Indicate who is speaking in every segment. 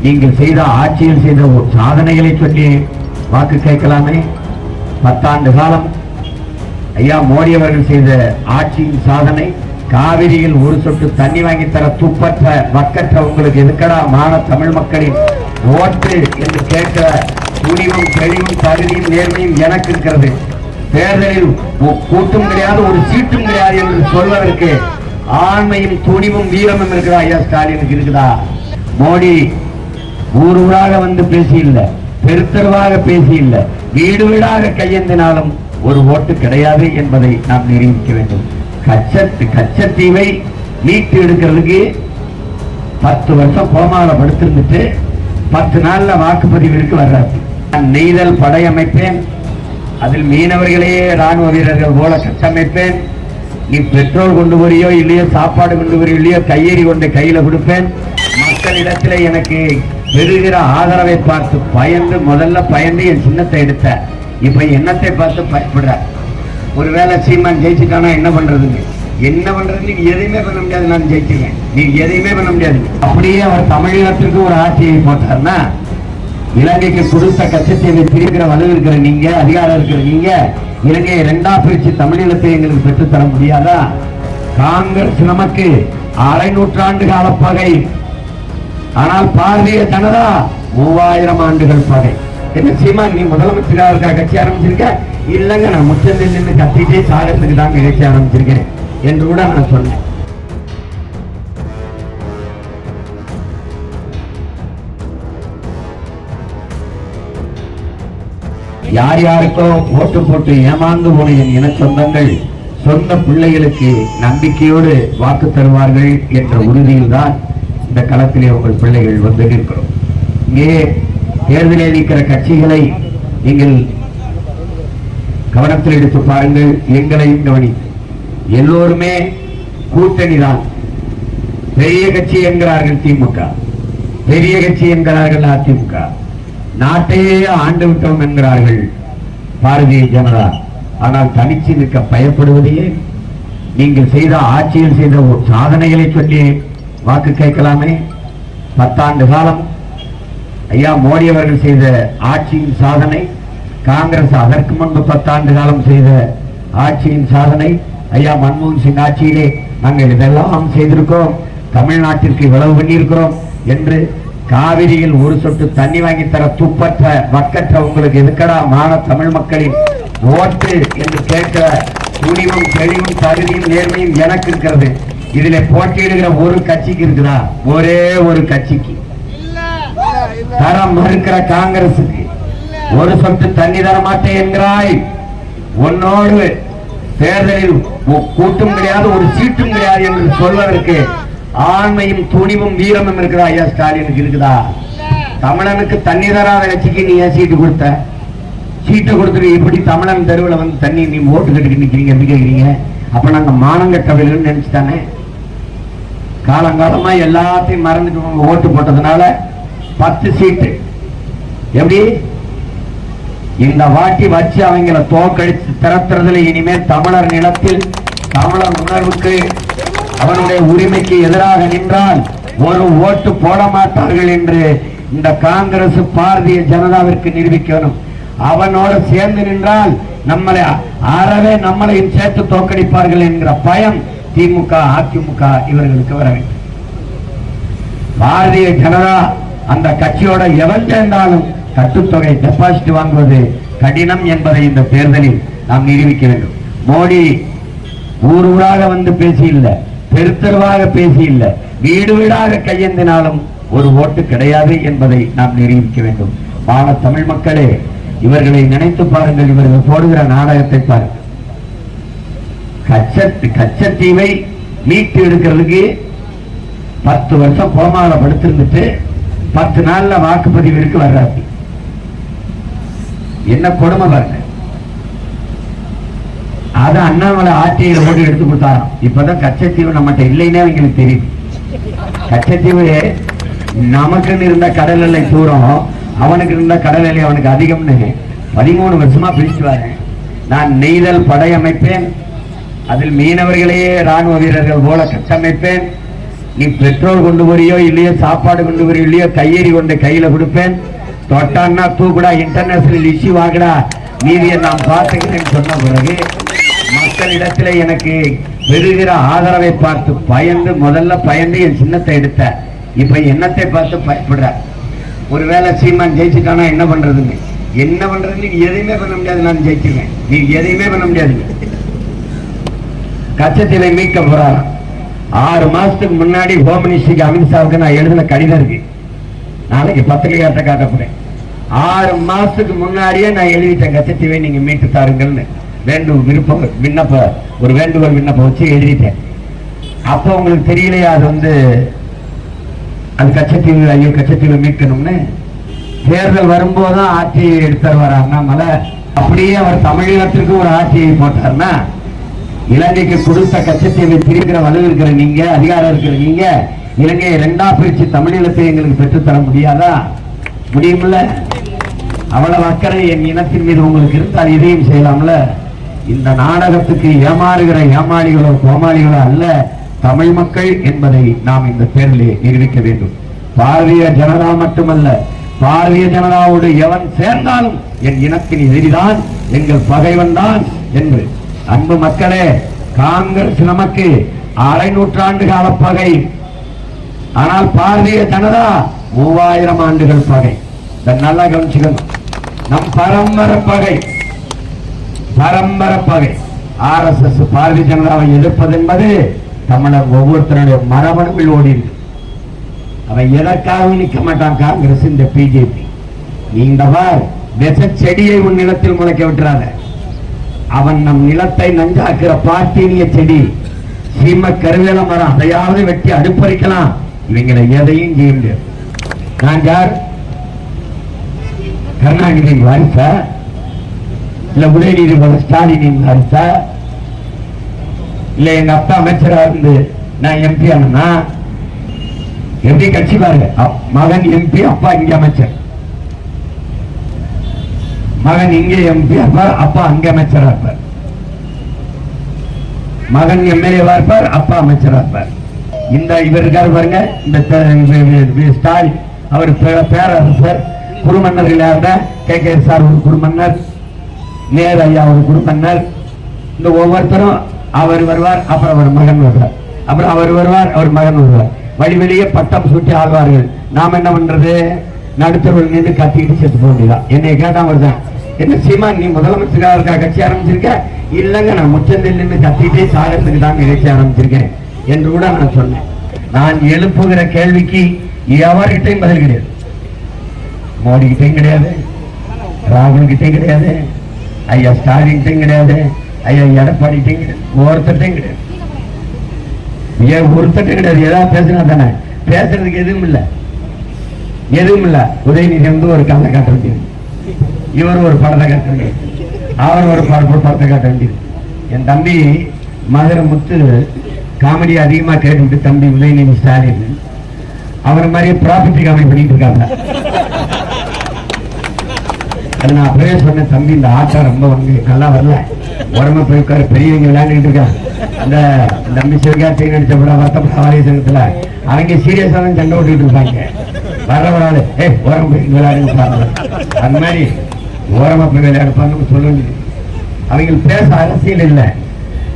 Speaker 1: நீங்கள் செய்த ஆட்சியில் செய்த சாதனைகளை சொல்லி வாக்கு கேட்கலாமே. 10 ஆண்டு காலம் ஐயா மோடி அவர்கள் செய்த ஆட்சியின் சாதனை, காவிரியில் ஒரு சொட்டு தண்ணி வாங்கி தர துப்பற்ற வக்கற்ற உங்களுக்கு எதுக்கடா மான தமிழ் மக்களின் ஓட்டு என்று கேட்க துணிவும் தெளிவும் தகுதியும் நேர்மையும் எனக்கு இருக்கிறது. தேர்தலில் கூட்டும் கிடையாது, ஒரு சீட்டும் கிடையாது என்று சொல்வதற்கு ஆண்மையும் துணிவும் வீரமும் இருக்கிறதா ஐயா ஸ்டாலினுக்கு இருக்குதா? மோடி ஊர் ஊராக வந்து பேசி இல்ல, பெருத்தருவாக பேசி இல்ல, வீடு வீடாக கையெந்தினாலும் ஒரு ஓட்டு கிடையாது என்பதை நாம் நிரூபிக்க வேண்டும். கச்சத்தீவை மீட்டு எடுக்கிறதுக்கு 10 வருஷம் கோமால படுத்திருந்துட்டு 10 நாள்ல வாக்குப்பதிவிற்கு வர்றாரு. நான் நெய்தல் படை அமைப்பேன், அதில் மீனவர்களையே ராணுவ வீரர்கள் போல கட்டமைப்பேன். நீ பெட்ரோல் கொண்டு வரியோ இல்லையோ, சாப்பாடு கொண்டு வரியோ இல்லையோ, கையெறி கொண்டு கையில கொடுப்பேன். மக்களிடத்துல எனக்கு பெறுகிற ஆதரவை பார்த்து பயந்து, முதல்ல பயந்து என் சின்னத்தை எடுத்த, இப்ப எண்ணத்தை பார்த்து பயப்படுற. ஒருவேளை சீமான் ஜெயிச்சுட்டானா என்ன பண்றதுங்க? என்ன பண்றது? நீங்க எதையுமே பண்ண முடியாது. நான் ஜெயிச்சிருக்கேன், நீங்க எதையுமே பண்ண முடியாது. அப்படியே அவர் தமிழகத்திற்கு ஒரு ஆட்சியை போட்டார்னா, இலங்கைக்கு கொடுத்த கச்சத்தீவை பிரிக்கிற வலு இருக்கிற நீங்க, அதிகாரம் இருக்கிற நீங்க, இலங்கையை 2ஆ பிரிச்சு தமிழீழத்தை எங்களுக்கு பெற்றுத்தர முடியாதா? காங்கிரஸ் நமக்கு 1/2 நூற்றாண்டு கால பகை, ஆனால் பாரதிய ஜனதா 3000 ஆண்டுகள் பகை. சீமான், நீ முதலமைச்சராக கட்சி ஆரம்பிச்சிருக்க? இல்லங்க, நான் முச்சந்தில் நின்று கத்திட்டே சாகத்துக்கு தான் கட்சி ஆரம்பிச்சிருக்கேன் என்று கூட நான் சொன்னேன். யார் யாருக்கோ ஓட்டு போட்டு ஏமாந்து போன என் இன சொந்தங்கள் சொந்த பிள்ளைகளுக்கு நம்பிக்கையோடு வாக்கு தருவார்கள் என்ற உறுதியில் தான் இந்த களத்திலே உங்கள் பிள்ளைகள் வந்து நிற்கிறோம். இங்கே தேர்தலில் இருக்கிற கட்சிகளை நீங்கள் கவனத்தில் எடுத்து பாருங்கள், எங்களையும் கவனி. எல்லோருமே கூட்டணி தான். பெரிய கட்சி என்கிறார்கள் திமுக, பெரிய கட்சி என்கிறார்கள் அதிமுக, நாட்டையே ஆண்டு விட்டோம் என்கிறார்கள் பாரதிய ஜனதா. ஆனால் தனிச்சு நிற்க பயப்படுவதையே. நீங்கள் செய்த ஆட்சியில் செய்த சாதனைகளை சொல்லி வாக்கு கேட்கலாமே. 10 ஆண்டு காலம் ஐயா மோடி அவர்கள் செய்த ஆட்சியின் சாதனை, காங்கிரஸ் அதற்கு முன்பு 10 ஆண்டு காலம் செய்த ஆட்சியின் சாதனை, ஐயா மன்மோகன் சிங் ஆட்சியிலே நாங்கள் இதெல்லாம் செய்திருக்கிறோம், தமிழ்நாட்டிற்கு இவ்வளவு பண்ணியிருக்கிறோம் என்று காவிரியில் ஒரு சொட்டு தண்ணி வாங்கி தர துப்பற்ற வக்கற்ற உங்களுக்கு எதுக்கடா மான தமிழ் மக்களின் ஓட்டு என்று கேட்க துணிவும் தெளிவும் தகுதியும் நேர்மையும் எனக்கு இருக்கிறது. இதுல போட்டியிடுகிற ஒரு கட்சிக்கு இருக்குதா? ஒரே ஒரு கட்சிக்கு. தரம் மறுக்கிற காங்கிரசுக்கு ஒரு சொட்டு தண்ணி தர மாட்டேன் என்கிறாய். உன்னோடு தேர்தலில் கூட்டும் கிடையாது, ஒரு சீட்டும் கிடையாது என்று சொல்வதற்கு ஆண்மையும் துணிவும் வீரமும் இருக்கிறதா ஐயா ஸ்டாலினுக்கு இருக்குதா? தமிழனுக்கு தண்ணி தராத கட்சிக்கு நீ ஏன் சீட்டு கொடுத்த? சீட்டை கொடுத்துட்டு எப்படி தமிழன் தெருவில் வந்து தண்ணி நீ ஓட்டு கட்டுக்கு நிக்கிறீங்க எப்படி கேட்கிறீங்க? அப்ப நாங்க மானங்கட்டவர்கள் நினைச்சுட்டானே. காலங்காலமா எல்லாத்தையும் மறந்துட்டு ஓட்டு போட்டதுனால 10 சீட்டு. எப்படி இந்த வாட்டி வச்சு அவங்கள தோக்கடிச்சு திறத்துறதுல இனிமேல் தமிழர் நிலத்தில் தமிழர் உணர்வுக்கு அவனுடைய உரிமைக்கு எதிராக நின்றால் ஒரு ஓட்டு போட மாட்டார்கள் என்று இந்த காங்கிரஸ் பாரதிய ஜனதாவிற்கு நிரூபிக்கணும். அவனோட சேர்ந்து நின்றால் நம்மளை அறவே நம்மளையும் சேர்த்து தோக்கடிப்பார்கள் என்கிற பயம் திமுக அதிமுக இவர்களுக்கு வர வேண்டும். பாரதிய ஜனதா அந்த கட்சியோட எவன் சேர்ந்தாலும் கட்டுத்தொகை டெபாசிட் வாங்குவது கடினம் என்பதை இந்த தேர்தலில் நாம் நிரூபிக்க வேண்டும். மோடி ஊர் ஊராக வந்து பேசி இல்ல, பெருத்தருவாக பேசி இல்ல, வீடு வீடாக கையெந்தினாலும் ஒரு ஓட்டு கிடையாது என்பதை நாம் நிரூபிக்க வேண்டும். மான தமிழ் மக்களே, இவர்களை நினைத்து பாருங்கள், இவர்கள் போடுகிற நாடகத்தை பாருங்கள். கச்சத்தீவை மீட்டு எடுக்கிறதுக்கு 10 வருஷம் கோமால படுத்திருந்துட்டு 10 நாள்ல வாக்குப்பதிவிற்கு வர்றாரு. என்ன கொடுமை பாருங்க. அது அண்ணாமலை ஆட்சியில ஓட்டு எடுத்து கொடுத்தாராம். இப்பதான் கச்சத்தீவு நம்மகிட்ட இல்லைன்னே அவங்களுக்கு தெரியுது. கச்சத்தீவு நமக்குன்னு இருந்த கடல் எல்லை தூரம், அவனுக்கு இருந்த கடல் எல்லை அவனுக்கு அதிகம்னு 13 வருஷமா பிரிச்சுவாரு. நான் நெய்தல் படை அமைப்பேன், அதில் மீனவர்களையே ராணுவ வீரர்கள் போல கட்டமைப்பேன். நீ பெட்ரோல் கொண்டு வரியோ இல்லையோ, சாப்பாடு கொண்டு வரியோ இல்லையோ, கையெறி கொண்டு கையில கொடுப்பேன், தொட்டான்னா தூக்குடா, இன்டர்நேஷனல் இஷ்யூ வாங்கடா, நீதியை நான் பார்த்துக்கிறேன்னு சொன்ன பிறகு மக்களிடத்துல எனக்கு பெறுகிற ஆதரவை பார்த்து முதல்ல பயந்து என் சின்னத்தை எடுத்த. இப்ப என்னத்தை பார்த்து பயப்படுற. ஒருவேளை சீமான் ஜெயிச்சுட்டானா என்ன பண்றதுன்னு எதையுமே பண்ண முடியாது. நான் ஜெயிச்சிருவேன், நீ எதையுமே பண்ண முடியாது. கச்சத்தீவை மீட்க போறாங்க. 6 மாசத்துக்கு முன்னாடி ஹோம் மினிஸ்டருக்கு அமித்ஷாவுக்கு நான் எழுதின கடிதம் இருக்கு, நாளைக்கு பத்திரிகையாட்ட காட்ட போறேன். 6 மாசத்துக்கு முன்னாடியே நான் எழுதிட்டேன், கச்சத்தீவை நீங்க மீட்டு தாருங்கள்னு. ஒரு வேண்டுகோள் விண்ணப்பம் வச்சு எழுதிட்டேன். அப்ப உங்களுக்கு தெரியலையா அது அது கச்சத்தீவை மீட்கணும்னு. தேர்தல் வரும்போதுதான் ஆட்சியை எடுத்தார் வர அண்ணாமலை. அப்படியே அவர் தமிழகத்திற்கு ஒரு ஆட்சியை போட்டார்னா, இலங்கைக்கு கொடுத்த கச்சத்தீவை பிரிக்கிற வலு இருக்கிற நீங்க, அதிகாரம் இருக்கிற நீங்க, இலங்கையை 2ஆ பிரிச்சு தமிழீழத்தை எங்களுக்கு பெற்றுத்தர முடியாதா? முடியுமில்ல? அவ்வளவு அக்கறை என் இனத்தின் மீது உங்களுக்கு இருந்தால் இதையும் செய்யலாம்ல. இந்த நாடகத்துக்கு ஏமாறுகிற ஏமாளிகளோ கோமாளிகளோ அல்ல தமிழ் மக்கள் என்பதை நாம் இந்த தேர்தலில் நிரூபிக்க வேண்டும். பாரதிய ஜனதா மட்டுமல்ல, பாரதிய ஜனதாவோடு எவன் சேர்ந்தாலும் என் இனத்தின் எதிரிதான், எங்கள் பகைவன் தான் என்று. அன்பு மக்களே, காங்கிரஸ் நமக்கு 1/2 நூற்றாண்டு கால பகை, ஆனால் பாரதிய ஜனதா 3000 ஆண்டுகள் பகை. நல்லா கவனிச்சுக்கணும். நம் பரம்பரை பகை. RSS பாரதிய ஜனதாவை எதிர்ப்பது என்பது தமிழர் ஒவ்வொருத்தருடைய மரபணுவில் ஓடி இருக்கு. அவன் எதற்காகவும் நிற்க மாட்டான் காங்கிரஸ், இந்த பிஜேபி. நீண்ட விஷ செடியை உன் நிலத்தில் முளைக்க விட்டுறாத. அவன் நம் நிலத்தை நஞ்சாக்குற பாட்டினிய செடி, சீம கருவேல மரம், அதையாவது வெட்டி அடுப்பறிக்கலாம். இவங்களை எதையும் செய்ய முடியாது. நான் யார்? கருணாநிதி வாரிசா இல்ல உதயநிதி போல ஸ்டாலினின் வாரிசா? இல்ல எங்க அப்பா அமைச்சரா இருந்து நான் எம்பி ஆனா எப்படி கட்சி பாருங்க. மகன் எம்பி, அப்பா இங்க அமைச்சர். மகன் இங்கே எம்பி, அப்பா அங்க அமைச்சரா இருப்பார். மகன் எம்எல்ஏவா இருப்பார், அப்பா அமைச்சரா இருப்பார். இந்த இவர் இருக்காரு பாருங்க, இந்த ஸ்டாலின், அவர் பேரரசர், குருமன்னர்கள் யாருன்னா KKSR ஒரு குருமன்னர், நேரு ஐயா ஒரு குருமன்னர். இந்த ஒவ்வொருத்தரும் அவர் வருவார், அப்புறம் அவர் மகன் வருவார், அப்புறம் அவர் வருவார், அவர் மகன் வருவார். வழிவெளியே பட்டம் சூட்டி ஆழ்வார்கள். நாம் என்ன பண்றது? நடுத்தர்கள் நின்று கத்திக்கிட்டு செத்து போக வேண்டியதான். என்னை கேட்டா வருதான், என்ன சீமான் நீ முதலமைச்சராக இருக்கா கட்சி ஆரம்பிச்சிருக்க? இல்லைங்க, நான் முச்சந்தில் நின்று கத்திட்டே சாகத்துக்கு தான் நிகழ்ச்சி ஆரம்பிச்சிருக்கேன் என்று கூட நான் சொன்னேன். நான் எழுப்புகிற கேள்விக்கு எவர்கிட்டையும் பதில் கிடையாது. மோடி கிட்டையும் கிடையாது, ராகுல் கிட்டையும் கிடையாது, ஐயா ஸ்டாலின் கிட்டையும் கிடையாது, ஐயா எடப்பாடி கிட்டையும் கிடையாது, ஒருத்தட்டையும் கிடையாது. ஒருத்தட்டும் கிடையாது. ஏதாவது பேசினா தானே, பேசுறதுக்கு எதுவும் இல்லை. உதயநிதி ஒரு கதை காட்ட வேண்டியது, இவர் ஒரு படத்தை காட்ட வேண்டியது, அவர் ஒரு படத்தை காட்ட வேண்டியது. என் தம்பி மதுரை முத்து காமெடி அதிகமா கேட்டுவிட்டு, தம்பி உதயநிதி ஸ்டாலின் அவர் மாதிரியே ப்ராஃபிட் காமெடி பண்ணிட்டு இருக்காங்க. அது நான் அப்படியே சொன்னேன், தம்பி இந்த ஆட்டம் ரொம்ப நல்லா வரல, உடம்பு போய் உட்காரு, பெரியவங்க விளையாண்டுட்டு இருக்காங்க. அந்த தம்பி சிவகார்த்திகை நடிச்ச படம் வருத்தப்பட வாரிய சங்கத்துல அவங்க சீரியஸான சண்டை ஓட்டிட்டு இருப்பாங்க. வரப்படாது, ஓரம் போய் விளையாடுங்க, அந்த மாதிரி ஓரமா போய் விளையாடுப்பாங்கன்னு சொல்ல வேண்டியது. அவங்க பேச அரசியல் இல்லை.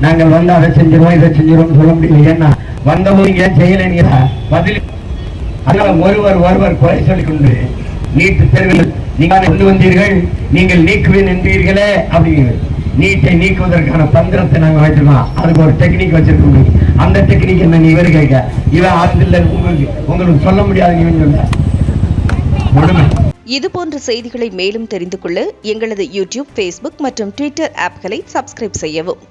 Speaker 1: நாங்கள் வந்து அதை செஞ்சிருவோம் இதை செஞ்சிருவோம் சொல்ல முடியல. ஏன்னா வந்தபோது ஏன் செய்யலைங்களா பதில். அதனால ஒருவர் குறை சொல்லிக் கொண்டு நீட்டு தேர்வில் நீங்கள் கொண்டு வந்தீர்கள், நீங்கள் நீக்குவேன் என்பீர்களே அப்படிங்கிறது. நீட்டை நீக்குவதற்கான தந்திரத்தை நாங்கள் வைத்திருக்கோம். அதுக்கு ஒரு டெக்னிக் வச்சிருக்கோம். அந்த டெக்னிக் என்ன இவர் கேட்க, இவன் ஆத்துல உங்களுக்கு சொல்ல முடியாது. இவன் சொல்ல
Speaker 2: இது போன்ற செய்திகளை மேலும் தெரிந்து கொள்ள எங்களது யூடியூப், Facebook மற்றும் Twitter ஆப்களை சப்ஸ்கிரைப் செய்யவும்.